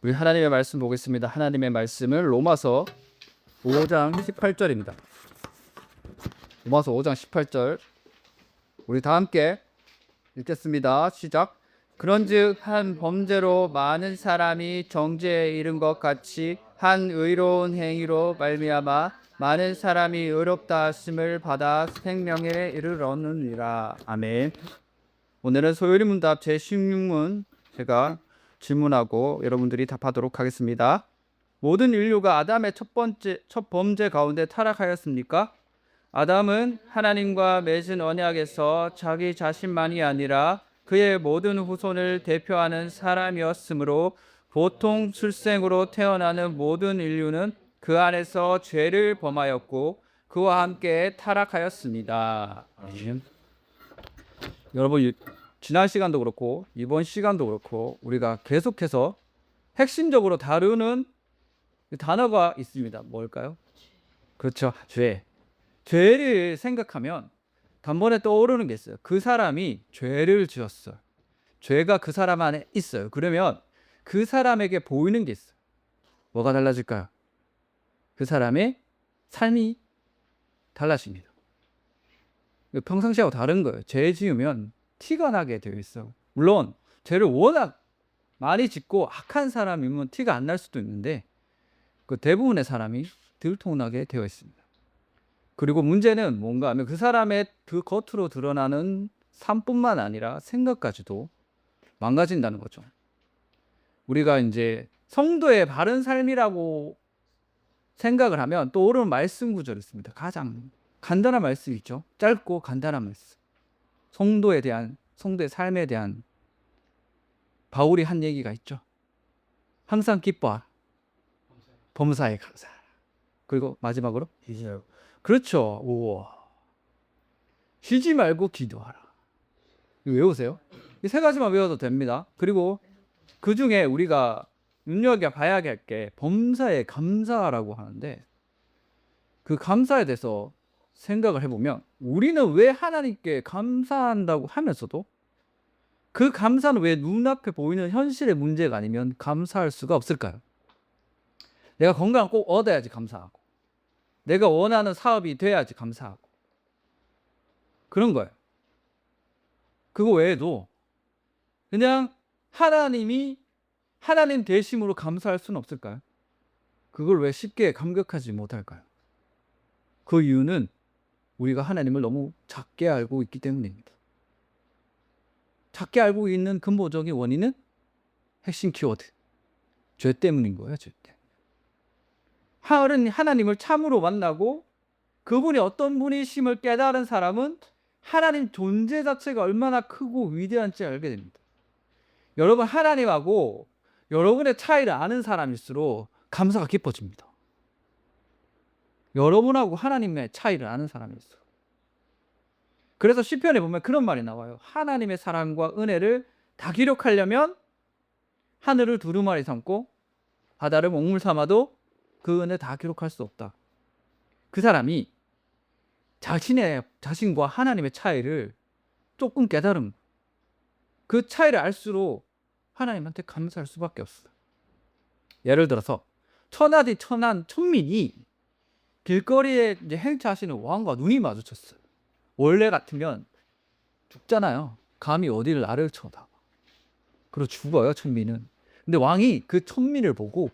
우리 하나님의 말씀 보겠습니다. 하나님의 말씀을 로마서 5장 18절입니다. 로마서 5장 18절 우리 다 함께 읽겠습니다. 시작. 그런즉 한 범죄로 많은 사람이 정죄에 이른 것 같이 한 의로운 행위로 말미암아 많은 사람이 의롭다 하심을 받아 생명에 이르렀느니라. 아멘. 오늘은 소요리 문답 제16문 제가 질문하고 여러분들이 답하도록 하겠습니다. 모든 인류가 아담의 첫 범죄 가운데 타락하였습니까? 아담은 하나님과 맺은 언약에서 자기 자신만이 아니라 그의 모든 후손을 대표하는 사람이었으므로 보통 출생으로 태어나는 모든 인류는 그 안에서 죄를 범하였고 그와 함께 타락하였습니다. 여러분, 지난 시간도 그렇고 이번 시간도 그렇고 우리가 계속해서 핵심적으로 다루는 단어가 있습니다. 뭘까요? 그렇죠. 죄. 죄를 생각하면 단번에 떠오르는 게 있어요. 그 사람이 죄를 지었어요. 죄가 그 사람 안에 있어요. 그러면 그 사람에게 보이는 게 있어요. 뭐가 달라질까요? 그 사람의 삶이 달라집니다. 평상시하고 다른 거예요. 죄 지으면 티가 나게 되어 있어. 물론 죄를 워낙 많이 짓고 악한 사람이면 티가 안 날 수도 있는데 그 대부분의 사람이 들통나게 되어 있습니다. 그리고 문제는 뭔가 하면 그 사람의 그 겉으로 드러나는 삶뿐만 아니라 생각까지도 망가진다는 거죠. 우리가 이제 성도의 바른 삶이라고 생각을 하면 떠오르는 말씀 구절이 있습니다. 가장 간단한 말씀이 있죠. 짧고 간단한 말씀. 성도의 삶에 대한 바울이 한 얘기가 있죠. 항상 기뻐하라. 범사에 감사하라. 그리고 마지막으로 그렇죠. 우와. 쉬지 말고 기도하라. 이거 외우세요. 이 세 가지만 외워도 됩니다. 그리고 그 중에 우리가 눈여겨봐야 할 게 범사에 감사하라고 하는데 그 감사에 대해서 생각을 해보면 우리는 왜 하나님께 감사한다고 하면서도 그 감사는 왜 눈앞에 보이는 현실의 문제가 아니면 감사할 수가 없을까요? 내가 건강을 꼭 얻어야지 감사하고 내가 원하는 사업이 돼야지 감사하고 그런 거예요. 그거 외에도 그냥 하나님 대심으로 감사할 수는 없을까요? 그걸 왜 쉽게 감격하지 못할까요? 그 이유는 우리가 하나님을 너무 작게 알고 있기 때문입니다. 작게 알고 있는 근본적인 원인은 핵심 키워드. 죄 때문인 거예요. 죄 때문에. 하나님을 참으로 만나고 그분이 어떤 분이심을 깨달은 사람은 하나님 존재 자체가 얼마나 크고 위대한지 알게 됩니다. 여러분, 하나님하고 여러분의 차이를 아는 사람일수록 감사가 깊어집니다. 여러분하고 하나님의 차이를 아는 사람일수록. 그래서 시편에 보면 그런 말이 나와요. 하나님의 사랑과 은혜를 다 기록하려면 하늘을 두루마리 삼고 바다를 먹물 삼아도 그 은혜 다 기록할 수 없다. 그 사람이 자신과 하나님의 차이를 조금 깨달음. 그 차이를 알수록 하나님한테 감사할 수밖에 없어요. 예를 들어서 천하디 천한 천민이 길거리에 이제 행차하시는 왕과 눈이 마주쳤어요. 원래 같으면 죽잖아요. 감히 어디를 나를 쳐다. 그리고 죽어요, 천민은. 근데 왕이 그 천민을 보고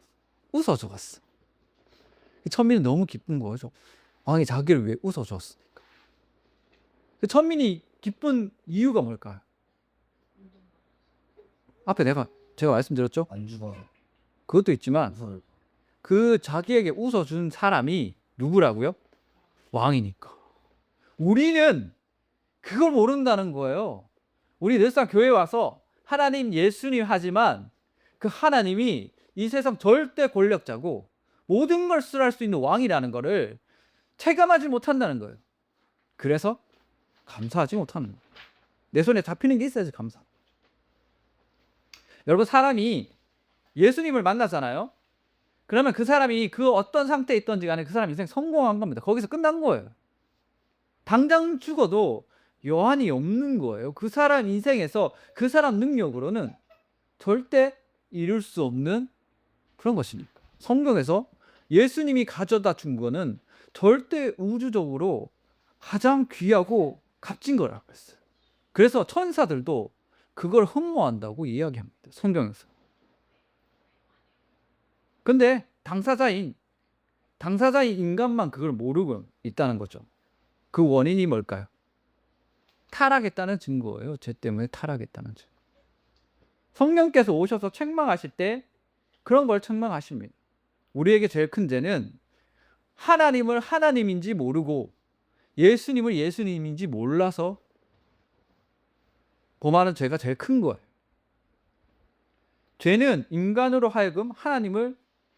웃어주었어. 천민은 너무 기쁜 거죠. 왕이 자기를 위해 웃어줬으니까. 그 천민이 기쁜 이유가 뭘까요? 앞에 제가 말씀드렸죠? 안 죽어. 그것도 있지만 그 자기에게 웃어준 사람이 누구라고요? 왕이니까. 우리는 그걸 모른다는 거예요. 우리 늘상 교회 와서 하나님, 예수님 하지만 그 하나님이 이 세상 절대 권력자고 모든 걸 수할 수 있는 왕이라는 거를 체감하지 못한다는 거예요. 그래서 감사하지 못하는 거예요. 내 손에 잡히는 게 있어야지 감사. 여러분, 사람이 예수님을 만나잖아요. 그러면 그 사람이 그 어떤 상태에 있던지 간에 그 사람 인생 성공한 겁니다. 거기서 끝난 거예요. 당장 죽어도 여한이 없는 거예요. 그 사람 인생에서 그 사람 능력으로는 절대 이룰 수 없는 그런 것이니까. 성경에서 예수님이 가져다 준 거는 절대 우주적으로 가장 귀하고 값진 거라고 했어요. 그래서 천사들도 그걸 흠모한다고 이야기합니다. 성경에서. 근데 당사자인 인간만 그걸 모르고 있다는 거죠. 그 원인이 뭘까요? 타락했다는 증거예요. 죄 때문에 타락했다는 증거. 성령께서 오셔서 책망하실 때 그런 걸 책망하십니다. 우리에게 제일 큰 죄는 하나님을 하나님인지 모르고 예수님을 예수님인지 몰라서 범하는 죄가 제일 큰 거예요. 죄는 인간으로 하여금 하나님을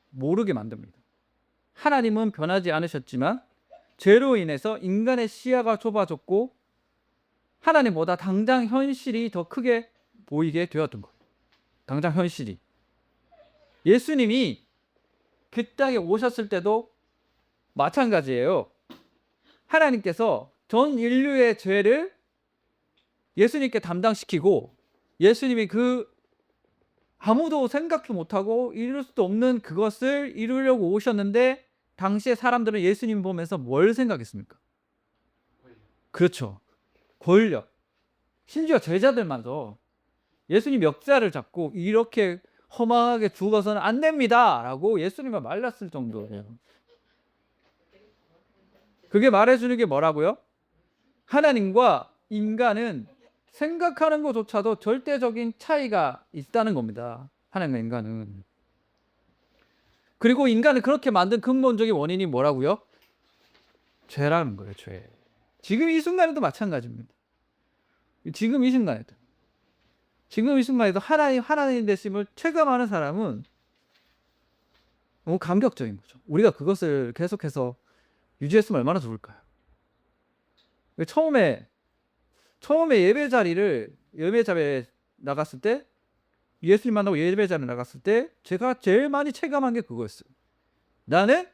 모르게 만듭니다. 하나님은 변하지 않으셨지만 죄로 인해서 인간의 시야가 좁아졌고 하나님보다 당장 현실이 더 크게 보이게 되었던 거예요. 당장 현실이. 예수님이 그 땅에 오셨을 때도 마찬가지예요. 하나님께서 전 인류의 죄를 예수님께 담당시키고 예수님이 그 아무도 생각도 못하고 이룰 수도 없는 그것을 이루려고 오셨는데 당시에 사람들은 예수님 보면서 뭘 생각했습니까? 그렇죠. 권력. 심지어 제자들마저 예수님 역자를 잡고 이렇게 허망하게 죽어서는 안 됩니다 라고 예수님을 말렸을 정도예요. 그게 말해주는 게 뭐라고요? 하나님과 인간은 생각하는 것조차도 절대적인 차이가 있다는 겁니다. 하나님과 인간은. 그리고 인간을 그렇게 만든 근본적인 원인이 뭐라고요? 죄라는 거예요. 죄. 지금 이 순간에도 마찬가지입니다. 지금 이 순간에도 하나님 되심을 체감하는 사람은 너무 감격적인 거죠. 우리가 그것을 계속해서 유지했으면 얼마나 좋을까요? 처음에 예배 자리에 나갔을 때, 예수님 만나고 예배 자리에 나갔을 때 제가 제일 많이 체감한 게 그거였어요. 나는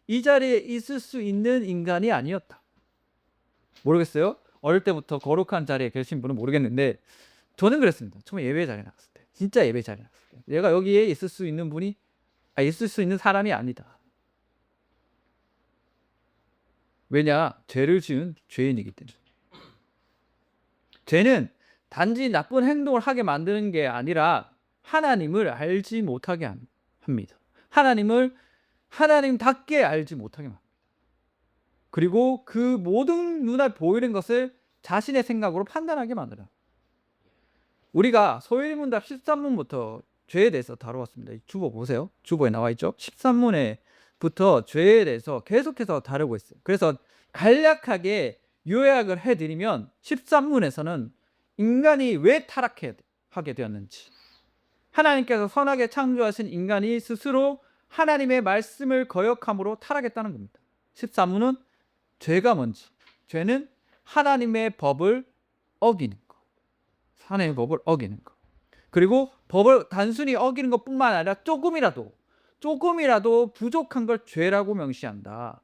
이 자리에 있을 수 있는 인간이 아니었다. 모르겠어요. 어릴 때부터 거룩한 자리에 계신 분은 모르겠는데 저는 그랬습니다. 처음에 예배 자리에 나갔을 때, 진짜 예배 자리에 나갔을 때, 내가 여기에 있을 수 있는 사람이 아니다. 왜냐? 죄를 지은 죄인이기 때문에. 죄는 단지 나쁜 행동을 하게 만드는 게 아니라 하나님을 알지 못하게 합니다. 하나님을 하나님답게 알지 못하게 합니다. 그리고 그 모든 눈에 보이는 것을 자신의 생각으로 판단하게 만들어요. 우리가 소일문답 13문부터 죄에 대해서 다루었습니다. 주보 보세요. 주보에 나와 있죠. 13문에부터 죄에 대해서 계속해서 다루고 있어요. 그래서 간략하게 요약을 해드리면 13문에서는 인간이 왜 타락하게 되었는지, 하나님께서 선하게 창조하신 인간이 스스로 하나님의 말씀을 거역함으로 타락했다는 겁니다. 13문은 죄가 뭔지, 죄는 하나님의 법을 어기는 것, 하나님의 법을 어기는 것, 그리고 법을 단순히 어기는 것뿐만 아니라 조금이라도 부족한 걸 죄라고 명시한다.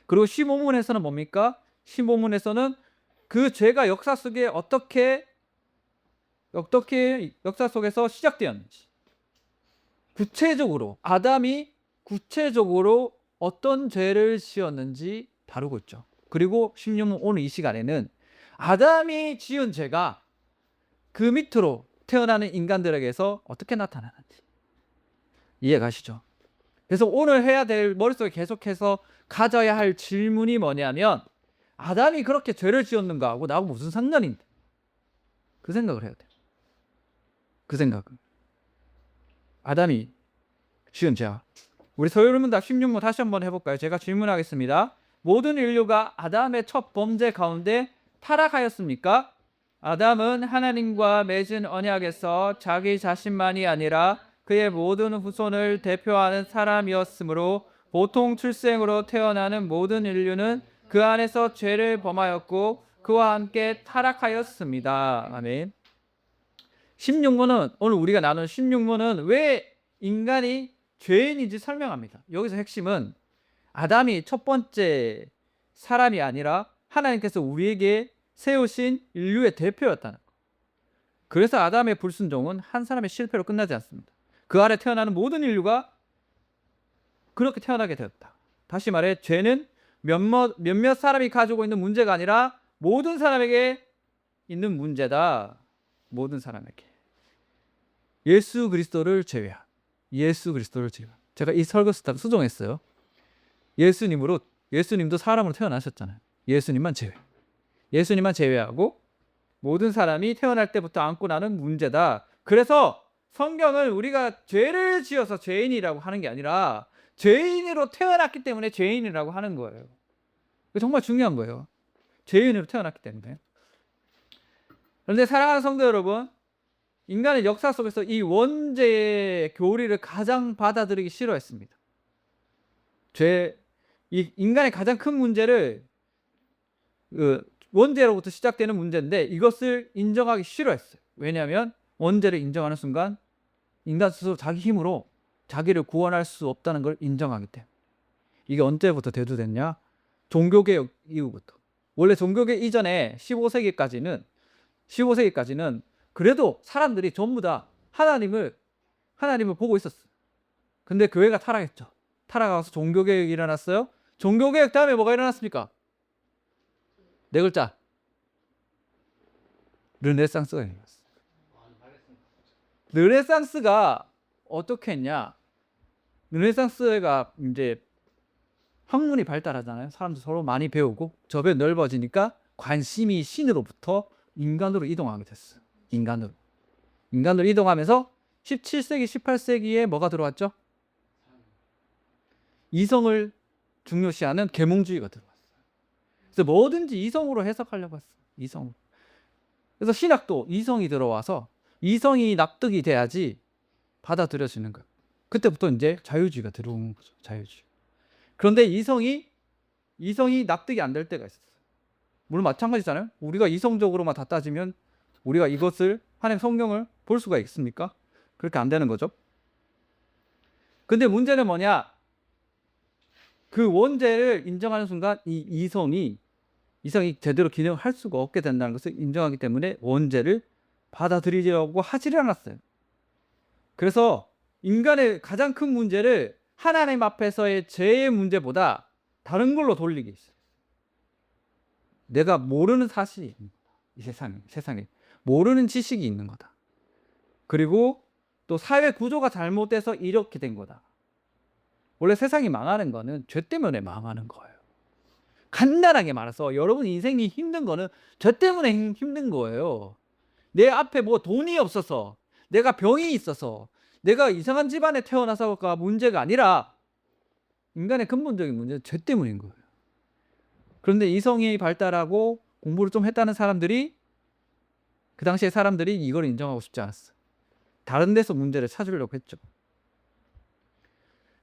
그리고 15문에서는 뭡니까? 15문에서는 그 죄가 역사 속에 어떻게 역사 속에서 시작되었는지, 구체적으로 아담이 구체적으로 어떤 죄를 지었는지 다루고 있죠. 그리고 16문 오늘 이 시간에는 아담이 지은 죄가 그 밑으로 태어나는 인간들에게서 어떻게 나타나는지 이해 가시죠? 그래서 오늘 해야 될, 머릿속에 계속해서 가져야 할 질문이 뭐냐면, 아담이 그렇게 죄를 지었는가 하고 나하고 무슨 상관인데? 그 생각을 해야 돼요. 그 생각은. 아담이 지은 죄와. 우리 서울문답 16문 다시 한번 해볼까요? 제가 질문하겠습니다. 모든 인류가 아담의 첫 범죄 가운데 타락하였습니까? 아담은 하나님과 맺은 언약에서 자기 자신만이 아니라 그의 모든 후손을 대표하는 사람이었으므로 보통 출생으로 태어나는 모든 인류는 그 안에서 죄를 범하였고 그와 함께 타락하였습니다. 아멘. 16문은, 오늘 우리가 나눈 16문은 왜 인간이 죄인인지 설명합니다. 여기서 핵심은 아담이 첫 번째 사람이 아니라 하나님께서 우리에게 세우신 인류의 대표였다는 것. 그래서 아담의 불순종은 한 사람의 실패로 끝나지 않습니다. 그 아래 태어나는 모든 인류가 그렇게 태어나게 되었다. 다시 말해 죄는 몇몇 사람이 가지고 있는 문제가 아니라 모든 사람에게 있는 문제다. 모든 사람에게. 예수 그리스도를 제외한. 제가 이 설교 스타를 수정했어요. 예수님도 사람으로 태어나셨잖아요. 예수님만 제외하고 모든 사람이 태어날 때부터 안고 나는 문제다. 그래서 성경은 우리가 죄를 지어서 죄인이라고 하는 게 아니라 죄인으로 태어났기 때문에 죄인이라고 하는 거예요. 정말 중요한 거예요. 죄인으로 태어났기 때문에. 그런데 사랑하는 성도 여러분, 인간의 역사 속에서 이 원죄의 교리를 가장 받아들이기 싫어했습니다. 이 인간의 가장 큰 문제를 원죄로부터 시작되는 문제인데 이것을 인정하기 싫어했어요. 왜냐하면 원죄를 인정하는 순간 인간 스스로 자기 힘으로 자기를 구원할 수 없다는 걸 인정하기 때문에. 이게 언제부터 대두됐냐? 종교개혁 이후부터. 원래 종교개혁 이전에 15세기까지는 그래도 사람들이 전부 다 하나님을 보고 있었어요. 근데 교회가 타락했죠. 타락하면서 종교개혁이 일어났어요. 종교개혁 다음에 뭐가 일어났습니까? 네 글자. 르네상스가 일어났어요. 르네상스가 어떻게 했냐? 르네상스가 이제 학문이 발달하잖아요. 사람들 서로 많이 배우고 접에 넓어지니까 관심이 신으로부터 인간으로 이동하게 됐어요. 인간으로 이동하면서 17세기, 18세기에 뭐가 들어왔죠? 이성을 중요시하는 계몽주의가 들어왔어요. 그래서 뭐든지 이성으로 해석하려고 했어요. 이성으로. 그래서 신학도 이성이 들어와서 이성이 납득이 돼야지 받아들여지는 거예요. 그때부터 이제 자유주의가 들어온 거죠. 자유주의. 그런데 이성이 납득이 안 될 때가 있었어요. 물론 마찬가지잖아요. 우리가 이성적으로만 다 따지면 우리가 이것을 하나님 성경을 볼 수가 있습니까? 그렇게 안 되는 거죠. 근데 문제는 뭐냐? 그 원죄를 인정하는 순간 이 이성이 제대로 기능을 할 수가 없게 된다는 것을 인정하기 때문에 원죄를 받아들이려고 하지를 않았어요. 그래서 인간의 가장 큰 문제를 하나님 앞에서의 죄의 문제보다 다른 걸로 돌리기 있어요. 내가 모르는 사실이 있는 거다. 이 세상에 모르는 지식이 있는 거다. 그리고 또 사회 구조가 잘못돼서 이렇게 된 거다. 원래 세상이 망하는 거는 죄 때문에 망하는 거예요. 간단하게 말해서 여러분 인생이 힘든 거는 죄 때문에 힘든 거예요. 내 앞에 뭐 돈이 없어서, 내가 병이 있어서, 내가 이상한 집안에 태어나서가 문제가 아니라 인간의 근본적인 문제는 죄 때문인 거예요. 그런데 이성이 발달하고 공부를 좀 했다는 사람들이 그 당시에 사람들이 이걸 인정하고 싶지 않았어요. 다른 데서 문제를 찾으려고 했죠.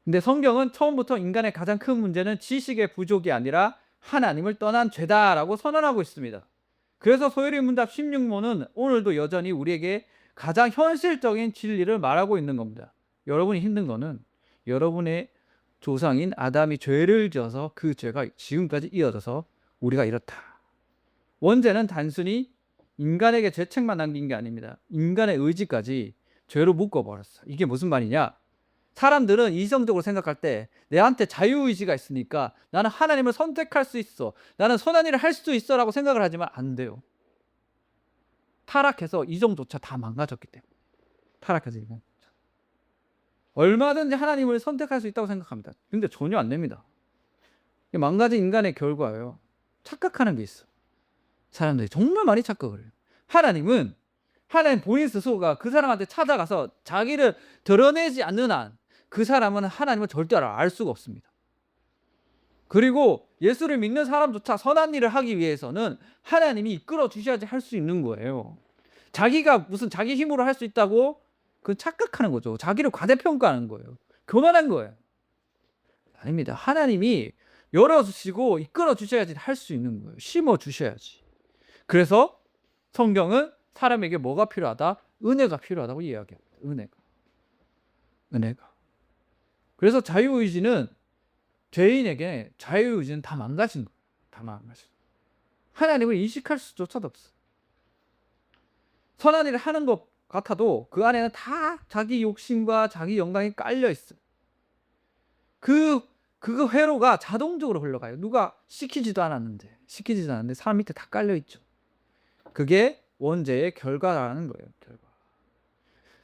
근데 성경은 처음부터 인간의 가장 큰 문제는 지식의 부족이 아니라 하나님을 떠난 죄다라고 선언하고 있습니다. 그래서 소요리 문답 16모는 오늘도 여전히 우리에게 가장 현실적인 진리를 말하고 있는 겁니다. 여러분이 힘든 거는 여러분의 조상인 아담이 죄를 지어서 그 죄가 지금까지 이어져서 우리가 이렇다. 원죄는 단순히 인간에게 죄책만 남긴 게 아닙니다. 인간의 의지까지 죄로 묶어버렸어. 이게 무슨 말이냐? 사람들은 이성적으로 생각할 때 내한테 자유의지가 있으니까 나는 하나님을 선택할 수 있어. 나는 선한 일을 할 수 있어 라고 생각을 하지만 안 돼요. 타락해서 이성조차 다 망가졌기 때문에. 타락해서 이거. 얼마든지 하나님을 선택할 수 있다고 생각합니다. 근데 전혀 안 됩니다. 망가진 인간의 결과예요. 착각하는 게 있어. 사람들이 정말 많이 착각을 해요. 하나님 본인 스스로가 그 사람한테 찾아가서 자기를 드러내지 않는 한 그 사람은 하나님을 절대 알 수가 없습니다. 그리고 예수를 믿는 사람조차 선한 일을 하기 위해서는 하나님이 이끌어 주셔야지 할 수 있는 거예요. 자기가 무슨 자기 힘으로 할 수 있다고 그건 착각하는 거죠. 자기를 과대평가하는 거예요. 교만한 거예요. 아닙니다. 하나님이 열어주시고 이끌어 주셔야지 할 수 있는 거예요. 심어 주셔야지. 그래서 성경은 사람에게 뭐가 필요하다? 은혜가 필요하다고 이야기합니다. 은혜가. 그래서 죄인에게 자유의지는 다 망가진 거예요. 다 망가진 거예요. 하나님을 인식할 수조차도 없어요. 선한 일을 하는 것 같아도 그 안에는 다 자기 욕심과 자기 영광이 깔려 있어요. 그 회로가 자동적으로 흘러가요. 누가 시키지도 않았는데 사람 밑에 다 깔려 있죠. 그게 원죄의 결과라는 거예요. 결과.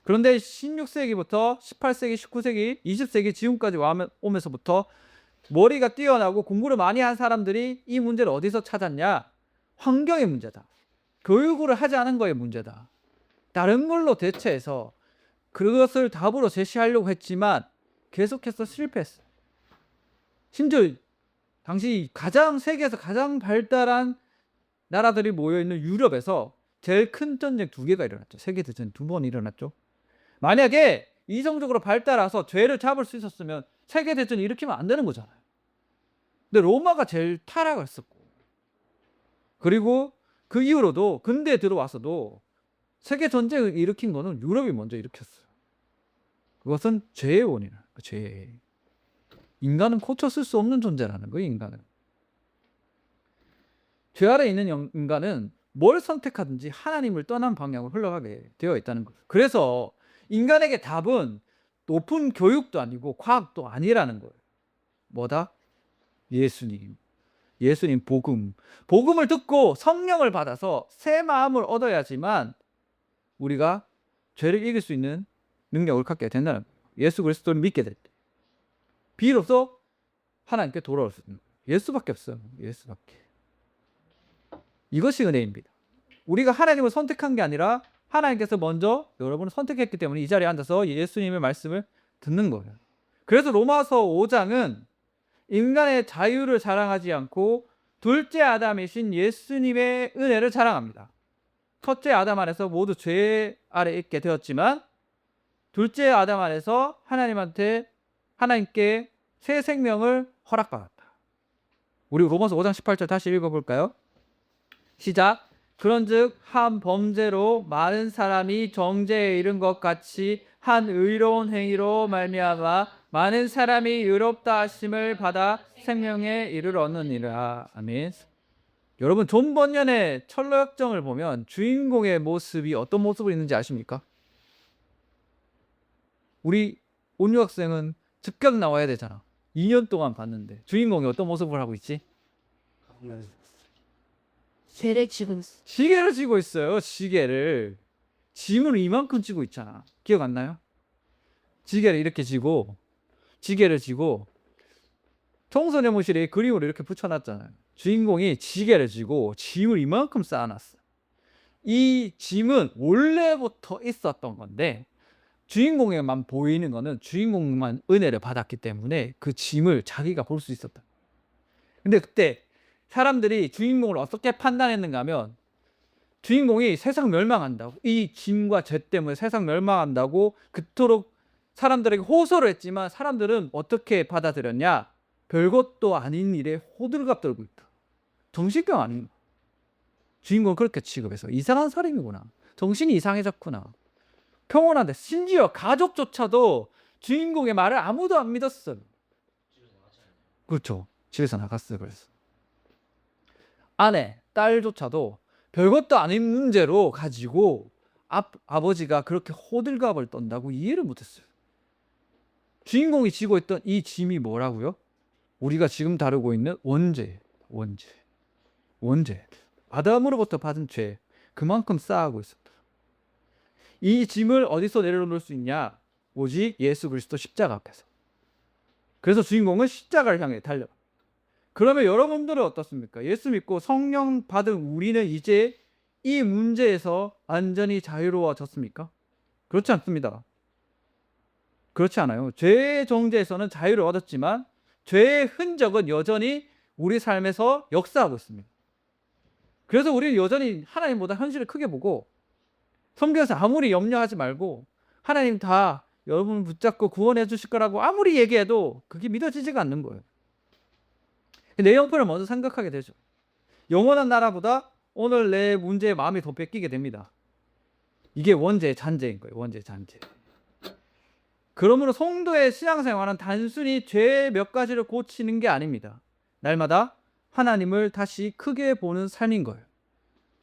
그런데 16세기부터 18세기, 19세기, 20세기 지금까지 오면서부터 머리가 뛰어나고 공부를 많이 한 사람들이 이 문제를 어디서 찾았냐? 환경의 문제다. 교육을 하지 않은 거의 문제다. 다른 걸로 대체해서 그것을 답으로 제시하려고 했지만 계속해서 실패했어요. 심지어 당시 세계에서 가장 발달한 나라들이 모여있는 유럽에서 제일 큰 전쟁 2개가 일어났죠. 세계대전 2번 일어났죠. 만약에 이성적으로 발달해서 죄를 잡을 수 있었으면 세계대전을 일으키면 안 되는 거잖아요. 근데 로마가 제일 타락을 했었고, 그리고 그 이후로도 근대에 들어와서도 세계전쟁을 일으킨 거는 유럽이 먼저 일으켰어요. 그것은 죄의 원인이에요. 죄. 인간은 고쳐 쓸 수 없는 존재라는 거예요. 인간은. 죄 아래 있는 인간은 뭘 선택하든지 하나님을 떠난 방향으로 흘러가게 되어 있다는 거예요. 그래서 인간에게 답은 높은 교육도 아니고 과학도 아니라는 거예요. 뭐다? 예수님 복음을 듣고 성령을 받아서 새 마음을 얻어야지만 우리가 죄를 이길 수 있는 능력을 갖게 된다는 거예요. 예수 그리스도를 믿게 될 때 비로소 하나님께 돌아올 수 있는 거예요. 예수밖에 없어요. 예수밖에. 이것이 은혜입니다. 우리가 하나님을 선택한 게 아니라 하나님께서 먼저 여러분을 선택했기 때문에 이 자리에 앉아서 예수님의 말씀을 듣는 거예요. 그래서 로마서 5장은 인간의 자유를 자랑하지 않고 둘째 아담이신 예수님의 은혜를 자랑합니다. 첫째 아담 안에서 모두 죄 아래 있게 되었지만 둘째 아담 안에서 하나님께 새 생명을 허락받았다. 우리 로마서 5장 18절 다시 읽어볼까요? 시작. 그런즉 한 범죄로 많은 사람이 정죄에 이른 것 같이 한 의로운 행위로 말미암아 많은 사람이 의롭다 하심을 받아 생명에 이르렀느니라. 아멘. 여러분 존 번연의 철로역정을 보면 주인공의 모습이 어떤 모습을 있는지 아십니까? 우리 온유 학생은 즉각 나와야 되잖아. 2년 동안 봤는데 주인공이 어떤 모습을 하고 있지? 시계를 쥐고 있어요. 시계를. 짐을 이만큼 쥐고 있잖아. 기억 안 나요? 지게를 이렇게 쥐고 청소년무실에 그림으로 이렇게 붙여놨잖아요. 주인공이 지게를 쥐고 짐을 이만큼 쌓아놨어. 이 짐은 원래부터 있었던 건데 주인공에만 보이는 거는 주인공만 은혜를 받았기 때문에 그 짐을 자기가 볼 수 있었다. 근데 그때 사람들이 주인공을 어떻게 판단했는가 하면 주인공이 세상 멸망한다고, 이 짐과 죄 때문에 세상 멸망한다고 그토록 사람들에게 호소를 했지만 사람들은 어떻게 받아들였냐? 별것도 아닌 일에 호들갑 떨고 있다. 정신병 아닌가? 주인공을 그렇게 취급해서 이상한 사람이구나. 정신이 이상해졌구나. 평온한데 심지어 가족조차도 주인공의 말을 아무도 안 믿었어요. 그렇죠. 집에서 나갔어요. 그래서 아내, 딸조차도 별것도 아닌 문제로 가지고 아버지가 그렇게 호들갑을 떤다고 이해를 못했어요. 주인공이 지고 있던 이 짐이 뭐라고요? 우리가 지금 다루고 있는 원죄. 아담으로부터 받은 죄, 그만큼 쌓아가고 있었다. 이 짐을 어디서 내려놓을 수 있냐? 오직 예수 그리스도 십자가 앞에서. 그래서 주인공은 십자가를 향해 달려. 그러면 여러분들은 어떻습니까? 예수 믿고 성령 받은 우리는 이제 이 문제에서 완전히 자유로워졌습니까? 그렇지 않습니다. 그렇지 않아요. 죄의 정죄에서는 자유를 얻었지만 죄의 흔적은 여전히 우리 삶에서 역사하고 있습니다. 그래서 우리는 여전히 하나님보다 현실을 크게 보고 성경에서 아무리 염려하지 말고 하나님 다 여러분을 붙잡고 구원해 주실 거라고 아무리 얘기해도 그게 믿어지지가 않는 거예요. 내 형편을 먼저 생각하게 되죠. 영원한 나라보다 오늘 내 문제에 마음이 더 뺏기게 됩니다. 이게 원죄의 잔재인 거예요. 원죄의 잔재. 그러므로 성도의 신앙생활은 단순히 죄 몇 가지를 고치는 게 아닙니다. 날마다 하나님을 다시 크게 보는 삶인 거예요.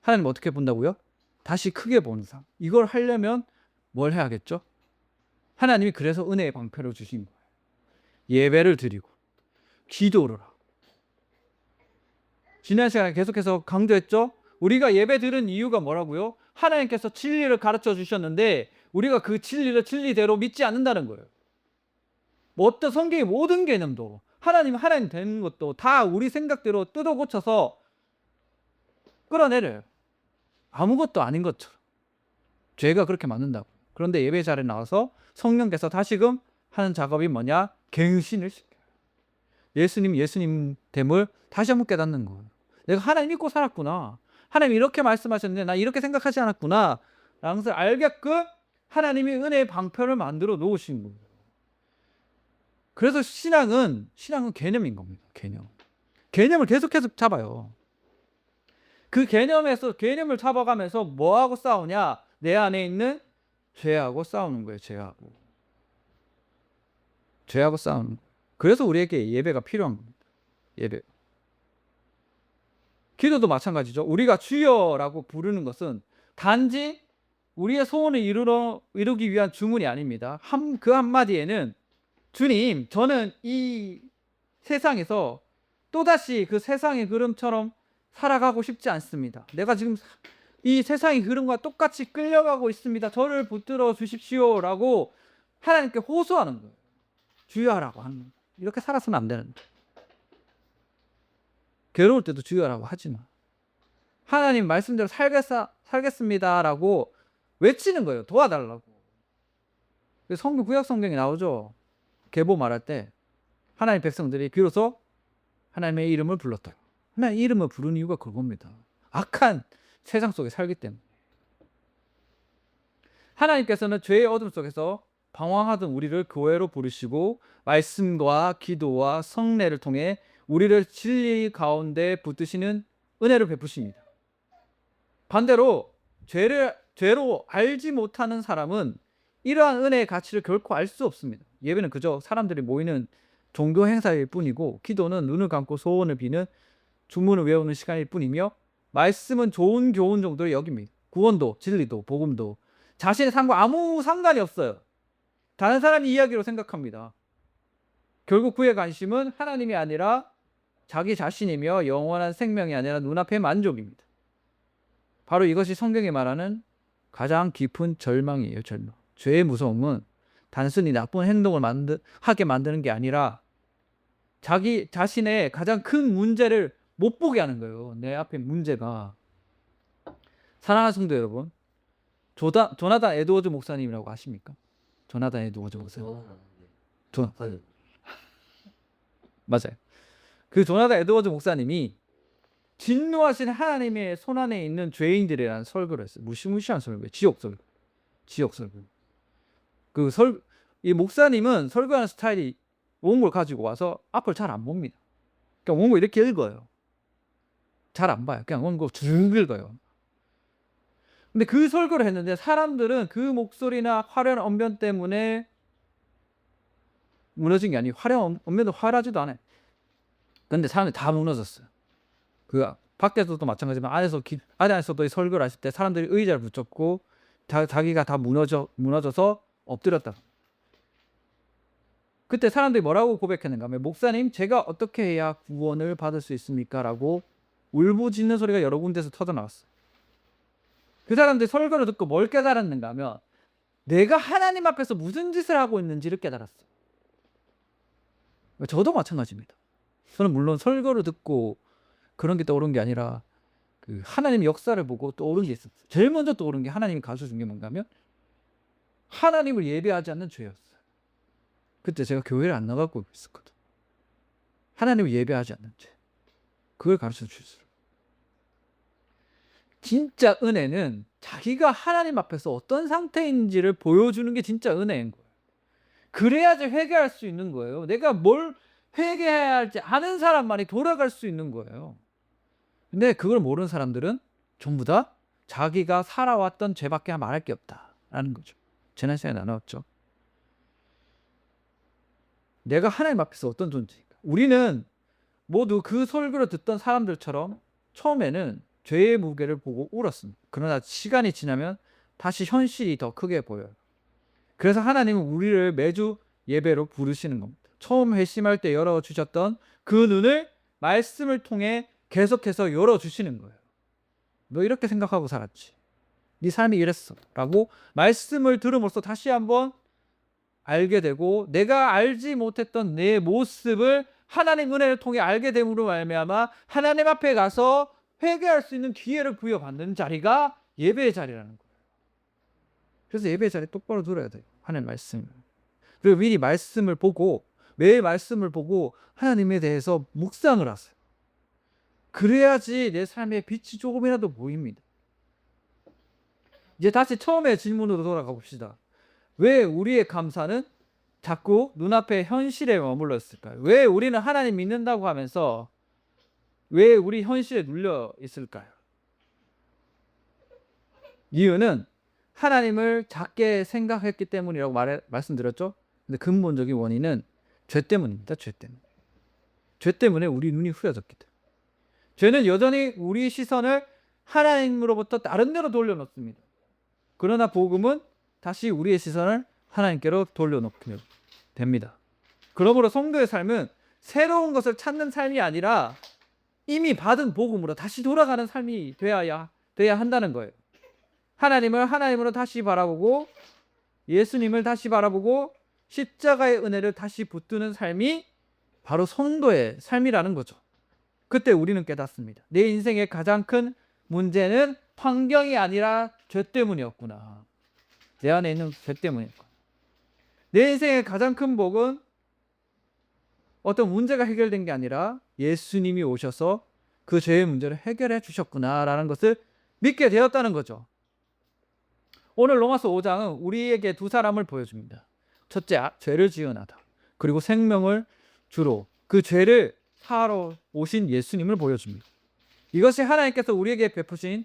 하나님 어떻게 본다고요? 다시 크게 보는 삶. 이걸 하려면 뭘 해야겠죠? 하나님이 그래서 은혜의 방편을 주신 거예요. 예배를 드리고 기도를 하고. 지난 시간에 계속해서 강조했죠? 우리가 예배 드린 이유가 뭐라고요? 하나님께서 진리를 가르쳐 주셨는데 우리가 그 진리를 진리대로 믿지 않는다는 거예요. 뭐 어떤 성경의 모든 개념도 하나님 되는 것도 다 우리 생각대로 뜯어 고쳐서 끌어내려요. 아무것도 아닌 것처럼. 죄가 그렇게 만든다고. 그런데 예배 자리에 나와서 성령께서 다시금 하는 작업이 뭐냐? 갱신을 시켜요. 예수님 됨을 다시 한번 깨닫는 거예요. 내가 하나님 믿고 살았구나. 하나님 이렇게 말씀하셨는데 나 이렇게 생각하지 않았구나. 라는 것을 알게끔 하나님이 은혜의 방편을 만들어 놓으신 거예요. 그래서 신앙은 개념인 겁니다. 개념을 계속해서 잡아요. 그 개념을 잡아가면서 뭐하고 싸우냐? 내 안에 있는 죄하고 싸우는 거예요. 죄하고 싸우는 거예요. 그래서 우리에게 예배가 필요한 겁니다. 예배. 기도도 마찬가지죠. 우리가 주여라고 부르는 것은 단지 우리의 소원을 이루기 위한 주문이 아닙니다. 그 한마디에는 주님, 저는 이 세상에서 또다시 그 세상의 흐름처럼 살아가고 싶지 않습니다. 내가 지금 이 세상의 흐름과 똑같이 끌려가고 있습니다. 저를 붙들어 주십시오라고 하나님께 호소하는 거예요. 주여라고 하는 거예요. 이렇게 살아서는 안 되는데. 괴로울 때도 주여라고 하지 마. 하나님 말씀대로 살겠습니다라고 외치는 거예요. 도와달라고. 구약 성경에 나오죠. 계보 말할 때 하나님 백성들이 비로소 하나님의 이름을 불렀다. 하나님의 이름을 부르는 이유가 그겁니다. 악한 세상 속에 살기 때문에. 하나님께서는 죄의 어둠 속에서 방황하던 우리를 교회로 부르시고 말씀과 기도와 성례를 통해 우리를 진리 가운데 붙드시는 은혜를 베푸십니다. 반대로 죄로 알지 못하는 사람은 이러한 은혜의 가치를 결코 알 수 없습니다. 예배는 그저 사람들이 모이는 종교 행사일 뿐이고 기도는 눈을 감고 소원을 비는 주문을 외우는 시간일 뿐이며 말씀은 좋은 교훈 정도로 여깁니다. 구원도 진리도 복음도 자신의 삶과 아무 상관이 없어요. 다른 사람의 이야기로 생각합니다. 결국 그의 관심은 하나님이 아니라 자기 자신이며 영원한 생명이 아니라 눈앞의 만족입니다. 바로 이것이 성경이 말하는 가장 깊은 절망이에요. 절망. 죄의 무서움은 단순히 나쁜 행동을 하게 만드는 게 아니라 자기 자신의 가장 큰 문제를 못 보게 하는 거예요. 내 앞에 문제가. 사랑하는 성도 여러분, 조나단 에드워즈 목사님이라고 아십니까? 조나단 에드워즈 목사님. 맞아요. 그 조나단 에드워즈 목사님이 진노하신 하나님의 손안에 있는 죄인들이라는 설교를 했어요. 무시무시한 설교, 지옥 설교. 이 목사님은 설교하는 스타일이 원고를 가지고 와서 앞을 잘 안 봅니다. 그러니까 원고 이렇게 읽어요. 잘 안 봐요. 그냥 원고 쭉 읽어요. 근데 그 설교를 했는데 사람들은 그 목소리나 화려한 언변 때문에 무너진 게 아니고 화려한 언변도 화려하지도 않아요. 근데 사람들이 다 무너졌어요. 그 밖에서도 마찬가지지만 안에서도 이 설교를 하실 때 사람들이 의자를 붙잡고 자기가 다 무너져서 엎드렸다. 그때 사람들이 뭐라고 고백했는가 하면 목사님 제가 어떻게 해야 구원을 받을 수 있습니까? 라고 울부짖는 소리가 여러 군데서 터져나왔어요. 그 사람들이 설교를 듣고 뭘 깨달았는가 하면 내가 하나님 앞에서 무슨 짓을 하고 있는지를 깨달았어요. 저도 마찬가지입니다. 저는 물론 설교를 듣고 그런 게 떠오른 게 아니라 그 하나님 역사를 보고 떠오른 게 있었어요. 제일 먼저 떠오른 게 하나님이 가르쳐준 게 뭔가 하면 하나님을 예배하지 않는 죄였어요. 그때 제가 교회를 안 나가고 있었거든. 하나님을 예배하지 않는 죄. 그걸 가르쳐 주셨어요. 진짜 은혜는 자기가 하나님 앞에서 어떤 상태인지를 보여주는 게 진짜 은혜인 거예요. 그래야지 회개할 수 있는 거예요. 내가 뭘 회개해야 할지 아는 사람만이 돌아갈 수 있는 거예요. 근데 그걸 모르는 사람들은 전부 다 자기가 살아왔던 죄밖에 말할 게 없다라는 거죠. 지난 시간에 나눴죠. 내가 하나님 앞에서 어떤 존재인가. 우리는 모두 그 설교를 듣던 사람들처럼 처음에는 죄의 무게를 보고 울었습니다. 그러나 시간이 지나면 다시 현실이 더 크게 보여요. 그래서 하나님은 우리를 매주 예배로 부르시는 겁니다. 처음 회심할 때 열어주셨던 그 눈을 말씀을 통해 계속해서 열어주시는 거예요. 너 이렇게 생각하고 살았지. 네 삶이 이랬어. 라고 말씀을 들음으로써 다시 한번 알게 되고 내가 알지 못했던 내 모습을 하나님 은혜를 통해 알게 됨으로 말미암아 하나님 앞에 가서 회개할 수 있는 기회를 부여받는 자리가 예배의 자리라는 거예요. 그래서 예배의 자리 똑바로 들어야 돼요. 하나님 말씀을. 그리고 미리 말씀을 보고 매일 말씀을 보고 하나님에 대해서 묵상을 하세요. 그래야지 내 삶에 빛이 조금이라도 보입니다. 이제 다시 처음에 질문으로 돌아가 봅시다. 왜 우리의 감사는 자꾸 눈앞의 현실에 머물러 있을까요? 왜 우리는 하나님 믿는다고 하면서 왜 우리 현실에 눌려 있을까요? 이유는 하나님을 작게 생각했기 때문이라고 말씀드렸죠? 근데 근본적인 원인은 죄 때문입니다. 죄 때문에. 죄 때문에 우리 눈이 흐려졌기 때문에. 죄는 여전히 우리 시선을 하나님으로부터 다른 데로 돌려놓습니다. 그러나 복음은 다시 우리의 시선을 하나님께로 돌려놓게 됩니다. 그러므로 성도의 삶은 새로운 것을 찾는 삶이 아니라 이미 받은 복음으로 다시 돌아가는 삶이 돼야 한다는 거예요. 하나님을 하나님으로 다시 바라보고 예수님을 다시 바라보고 십자가의 은혜를 다시 붙드는 삶이 바로 성도의 삶이라는 거죠. 그때 우리는 깨닫습니다. 내 인생의 가장 큰 문제는 환경이 아니라 죄 때문이었구나. 내 안에 있는 죄 때문이었구나. 내 인생의 가장 큰 복은 어떤 문제가 해결된 게 아니라 예수님이 오셔서 그 죄의 문제를 해결해 주셨구나라는 것을 믿게 되었다는 거죠. 오늘 로마서 5장은 우리에게 두 사람을 보여줍니다. 첫째, 죄를 지은 아담. 그리고 생명을 주로 그 죄를 사하러 오신 예수님을 보여줍니다. 이것이 하나님께서 우리에게 베푸신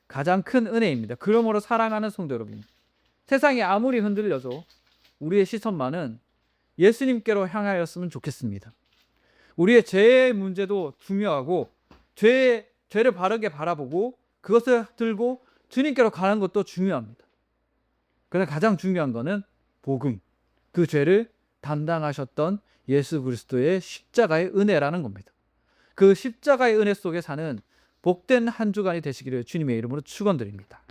가장 큰 은혜입니다. 그러므로 사랑하는 성도 여러분, 세상이 아무리 흔들려도 우리의 시선만은 예수님께로 향하였으면 좋겠습니다. 우리의 죄의 문제도 중요하고 죄를 바르게 바라보고 그것을 들고 주님께로 가는 것도 중요합니다. 그러나 가장 중요한 것은 복음, 그 죄를 담당하셨던 예수 그리스도의 십자가의 은혜라는 겁니다. 그 십자가의 은혜 속에 사는 복된 한 주간이 되시기를 주님의 이름으로 축원드립니다.